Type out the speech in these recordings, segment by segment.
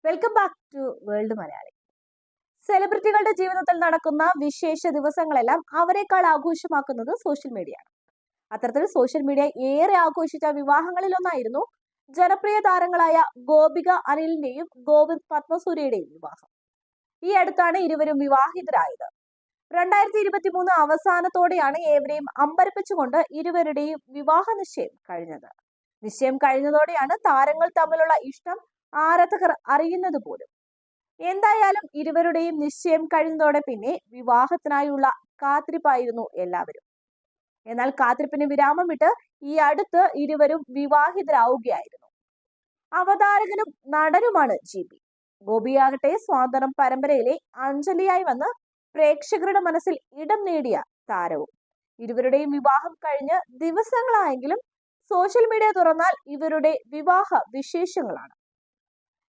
Welcome back to world Malayali. സെലിബ്രിറ്റികളുടെ ജീവിതത്തിൽ നടക്കുന്ന വിശേഷ ദിവസങ്ങളെല്ലാം അവരെക്കാൾ ആഘോഷമാക്കുന്നത് സോഷ്യൽ മീഡിയയാണ്. അത്തരത്തിൽ സോഷ്യൽ മീഡിയ ഏറെ ആഘോഷിച്ച വിവാഹങ്ങളിലൊന്നായിരുന്നു ജനപ്രിയ താരങ്ങളായ ഗോപിക അനിലിന്റെയും ഗോവിന്ദ് പത്മസൂര്യയുടെയും വിവാഹം. ഈ അടുത്താണ് ഇരുവരും വിവാഹിതരായത്. 2023 അവസാനത്തോടെയാണ് ഏവരെയും അമ്പരപ്പിച്ചുകൊണ്ട് ഇരുവരുടെയും വിവാഹ നിശ്ചയം കഴിഞ്ഞത്. നിശ്ചയം കഴിഞ്ഞതോടെയാണ് താരങ്ങൾ തമ്മിലുള്ള ഇഷ്ടം ആരാധകർ അറിയുന്നത് പോലും. എന്തായാലും ഇരുവരുടെയും നിശ്ചയം കഴിഞ്ഞതോടെ പിന്നെ വിവാഹത്തിനായുള്ള കാത്തിരിപ്പായിരുന്നു എല്ലാവരും. എന്നാൽ കാത്തിരിപ്പിന് വിരാമമിട്ട് ഈ അടുത്ത് ഇരുവരും വിവാഹിതരാവുകയായിരുന്നു. അവതാരകനും നടനുമാണ് GP. ഗോപിയാകട്ടെ സ്വാതന്ത്ര്യം പരമ്പരയിലെ അഞ്ജലിയായി വന്ന് പ്രേക്ഷകരുടെ മനസ്സിൽ ഇടം നേടിയ താരവും. ഇരുവരുടെയും വിവാഹം കഴിഞ്ഞ് ദിവസങ്ങളായെങ്കിലും സോഷ്യൽ മീഡിയ തുറന്നാൽ ഇവരുടെ വിവാഹ വിശേഷങ്ങളാണ്.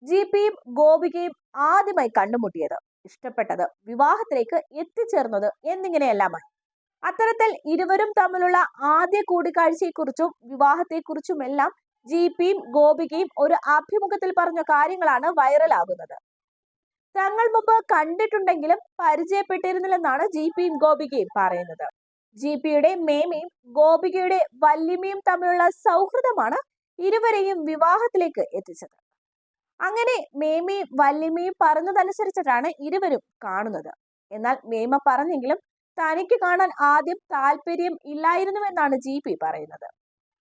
GPയും ഗോപികയും ആദ്യമായി കണ്ടുമുട്ടിയത്, ഇഷ്ടപ്പെട്ടത്, വിവാഹത്തിലേക്ക് എത്തിച്ചേർന്നത് എന്നിങ്ങനെയെല്ലാമായി. അത്തരത്തിൽ ഇരുവരും തമ്മിലുള്ള ആദ്യ കൂടിക്കാഴ്ചയെക്കുറിച്ചും വിവാഹത്തെക്കുറിച്ചുമെല്ലാം GPയും ഗോപികയും ഒരു അഭിമുഖത്തിൽ പറഞ്ഞ കാര്യങ്ങളാണ് വൈറലാകുന്നത്. തങ്ങൾ മുമ്പ് കണ്ടിട്ടുണ്ടെങ്കിലും പരിചയപ്പെട്ടിരുന്നില്ലെന്നാണ് GPയും ഗോപികയും പറയുന്നത്. GPയുടെ മേമയും ഗോപികയുടെ വല്യമ്മയും തമ്മിലുള്ള സൗഹൃദമാണ് ഇരുവരെയും വിവാഹത്തിലേക്ക് എത്തിച്ചത്. അങ്ങനെ മേമയും വല്യമ്മയും പറഞ്ഞതനുസരിച്ചിട്ടാണ് ഇരുവരും കാണുന്നത്. എന്നാൽ മേമ പറഞ്ഞെങ്കിലും തനിക്ക് കാണാൻ ആദ്യം താല്പര്യം ഇല്ലായിരുന്നുവെന്നാണ് GP പറയുന്നത്.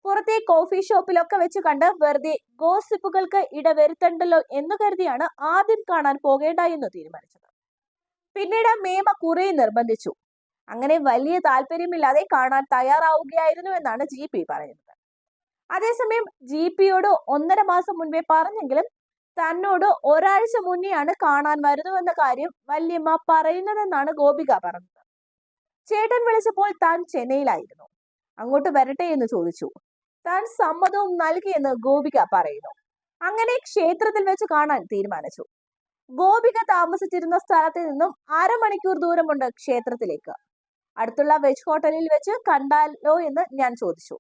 പുറത്തെ കോഫി ഷോപ്പിലൊക്കെ വെച്ച് കണ്ട് വെറുതെ ഗോസിപ്പുകൾക്ക് ഇടവരുത്തണ്ടല്ലോ എന്ന് കരുതിയാണ് ആദ്യം കാണാൻ പോകേണ്ട എന്ന് തീരുമാനിച്ചത്. പിന്നീട് മേമ കുറെ നിർബന്ധിച്ചു. അങ്ങനെ വലിയ താല്പര്യമില്ലാതെ കാണാൻ തയ്യാറാവുകയായിരുന്നുവെന്നാണ് GP പറയുന്നത്. അതേസമയം GPയോട് 1.5 മാസം മുൻപേ പറഞ്ഞെങ്കിലും തന്നോട് ഒരാഴ്ച മുന്നെയാണ് കാണാൻ വരുന്നുവെന്ന കാര്യം വല്യമ്മ പറയുന്നതെന്നാണ് ഗോപിക പറഞ്ഞത്. ചേട്ടൻ വിളിച്ചപ്പോൾ താൻ ചെന്നൈയിലായിരുന്നു, അങ്ങോട്ട് വരട്ടെ എന്ന് ചോദിച്ചു. താൻ സമ്മതവും നൽകിയെന്ന് ഗോപിക പറയുന്നു. അങ്ങനെ ക്ഷേത്രത്തിൽ വെച്ച് കാണാൻ തീരുമാനിച്ചു. ഗോപിക താമസിച്ചിരുന്ന സ്ഥലത്ത് നിന്നും 1/2 മണിക്കൂർ ദൂരമുണ്ട് ക്ഷേത്രത്തിലേക്ക്. അടുത്തുള്ള വെജ് ഹോട്ടലിൽ വെച്ച് കണ്ടാലോ എന്ന് ഞാൻ ചോദിച്ചു.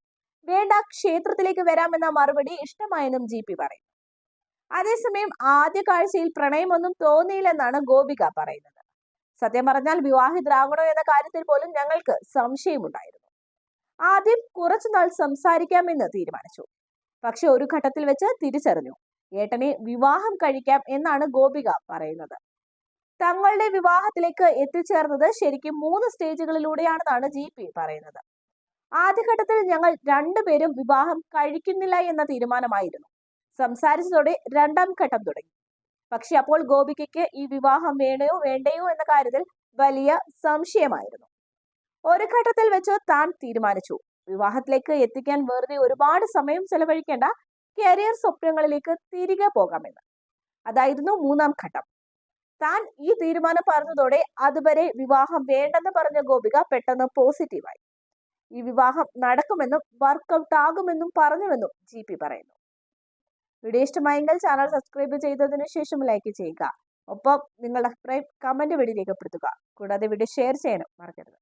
വേണ്ട, ക്ഷേത്രത്തിലേക്ക് വരാമെന്ന മറുപടി ഇഷ്ടമായെന്നും GP പറയും. അതേസമയം ആദ്യ കാഴ്ചയിൽ പ്രണയമൊന്നും തോന്നിയില്ലെന്നാണ് ഗോപിക പറയുന്നത്. സത്യം പറഞ്ഞാൽ വിവാഹിതരാകണോ എന്ന കാര്യത്തിൽ പോലും ഞങ്ങൾക്ക് സംശയമുണ്ടായിരുന്നു. ആദ്യം കുറച്ചുനാൾ സംസാരിക്കാമെന്ന് തീരുമാനിച്ചു. പക്ഷെ ഒരു ഘട്ടത്തിൽ വെച്ച് തിരിച്ചറിഞ്ഞു, ഏട്ടനെ വിവാഹം കഴിക്കാം എന്നാണ് ഗോപിക പറയുന്നത്. തങ്ങളുടെ വിവാഹത്തിലേക്ക് എത്തിച്ചേർന്നത് ശരിക്കും 3 സ്റ്റേജുകളിലൂടെയാണെന്നാണ് GP പറയുന്നത്. ആദ്യഘട്ടത്തിൽ ഞങ്ങൾ രണ്ടുപേരും വിവാഹം കഴിക്കുന്നില്ല എന്ന തീരുമാനമായിരുന്നു. സംസാരിച്ചതോടെ 2ാം ഘട്ടം തുടങ്ങി. പക്ഷെ അപ്പോൾ ഗോപികയ്ക്ക് ഈ വിവാഹം വേണയോ വേണ്ടയോ എന്ന കാര്യത്തിൽ വലിയ സംശയമായിരുന്നു. ഒരു ഘട്ടത്തിൽ വെച്ച് താൻ തീരുമാനിച്ചു, വിവാഹത്തിലേക്ക് എത്തിക്കാൻ വെറുതെ ഒരുപാട് സമയം ചെലവഴിക്കേണ്ട, കരിയർ സ്വപ്നങ്ങളിലേക്ക് തിരികെ പോകാമെന്ന്. അതായിരുന്നു 3ാം ഘട്ടം. താൻ ഈ തീരുമാനം പറഞ്ഞതോടെ അതുവരെ വിവാഹം വേണ്ടെന്ന് പറഞ്ഞ ഗോപിക പെട്ടെന്ന് പോസിറ്റീവായി. ഈ വിവാഹം നടക്കുമെന്നും വർക്കൗട്ട് ആകുമെന്നും പറഞ്ഞുവെന്നും GP പറയുന്നു. വീഡിയോ ഇഷ്ടമായെങ്കിൽ ചാനൽ സബ്സ്ക്രൈബ് ചെയ്തതിനു ശേഷം ലൈക്ക് ചെയ്യുക. ഒപ്പം നിങ്ങളുടെ അഭിപ്രായം കമന്റ് വഴി രേഖപ്പെടുത്തുക. കൂടാതെ വീഡിയോ ഷെയർ ചെയ്യാനും മറക്കരുത്.